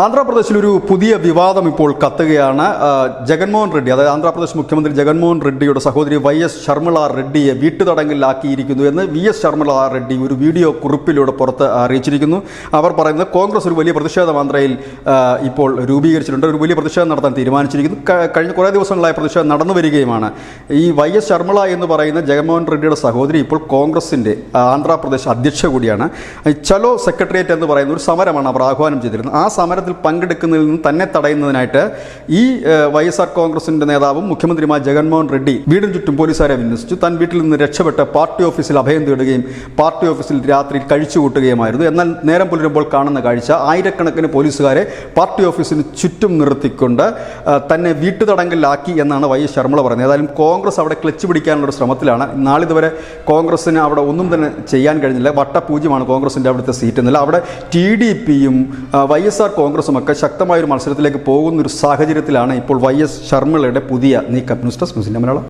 ആന്ധ്രാപ്രദേശിൽ ഒരു പുതിയ വിവാദം ഇപ്പോൾ കത്തുകയാണ്. ജഗൻമോഹൻ റെഡ്ഡി, അതായത് ആന്ധ്രാപ്രദേശ് മുഖ്യമന്ത്രി ജഗൻമോഹൻ റെഡ്ഡിയുടെ സഹോദരി YS ഷർമിള റെഡ്ഡിയെ വീട്ടുതടങ്കലിലാക്കിയിരിക്കുന്നു എന്ന് VS ഷർമിള റെഡ്ഡി ഒരു വീഡിയോ കുറിപ്പിലൂടെ പുറത്ത് അറിയിച്ചിരിക്കുന്നു. അവർ പറയുന്നത് കോൺഗ്രസ് ഒരു വലിയ പ്രതിഷേധം ആന്ധ്രയിൽ ഇപ്പോൾ രൂപീകരിച്ചിട്ടുണ്ട്, ഒരു വലിയ പ്രതിഷേധം നടത്താൻ തീരുമാനിച്ചിരിക്കുന്നു. കഴിഞ്ഞ കുറേ ദിവസങ്ങളായി പ്രതിഷേധം നടന്നു വരികയുമാണ്. ഈ YS ഷർമിള എന്ന് പറയുന്ന ജഗൻമോഹൻ റെഡ്ഡിയുടെ സഹോദരി ഇപ്പോൾ കോൺഗ്രസിൻ്റെ ആന്ധ്രാപ്രദേശ് അധ്യക്ഷ കൂടിയാണ്. ചലോ സെക്രട്ടേറിയറ്റ് എന്ന് പറയുന്ന ഒരു സമരമാണ് അവർ ആഹ്വാനം ചെയ്തിരുന്നത്. ആ സമരത്തിൽ പങ്കെടുക്കുന്നതിൽ നിന്ന് തന്നെ തടയുന്നതിനായിട്ട് ഈ YSR കോൺഗ്രസിന്റെ നേതാവും മുഖ്യമന്ത്രിയുമായ ജഗൻമോഹൻ റെഡ്ഡി വീടിന് ചുറ്റും പോലീസുകാരെ വിന്യസിച്ചു. താൻ വീട്ടിൽ നിന്ന് രക്ഷപ്പെട്ട് പാർട്ടി ഓഫീസിൽ അഭയം തേടുകയും പാർട്ടി ഓഫീസിൽ രാത്രി കഴിച്ചുകൂട്ടുകയുമായിരുന്നു. എന്നാൽ നേരം പുലരുമ്പോൾ കാണുന്ന കാഴ്ച ആയിരക്കണക്കിന് പോലീസുകാരെ പാർട്ടി ഓഫീസിന് ചുറ്റും നിർത്തിക്കൊണ്ട് തന്നെ വീട്ടുതടങ്കലിലാക്കി എന്നാണ് YS ഷർമിള പറയുന്നത്. ഏതായാലും കോൺഗ്രസ് അവിടെ ക്ലച്ച് പിടിക്കാനുള്ള ശ്രമത്തിലാണ്. നാളിതുവരെ കോൺഗ്രസിന് അവിടെ ഒന്നും തന്നെ ചെയ്യാൻ കഴിഞ്ഞില്ല. വട്ടപൂജ്യമാണ് കോൺഗ്രസിൻ്റെ അവിടുത്തെ സീറ്റ് എന്നല്ല. അവിടെ TDPയും YSR കോൺഗ്രസുമൊക്കെ ശക്തമായൊരു മത്സരത്തിലേക്ക് പോകുന്നൊരു സാഹചര്യത്തിലാണ് ഇപ്പോൾ YS ഷർമിളയുടെ പുതിയ നീക്കം. News desk news India Malayalam.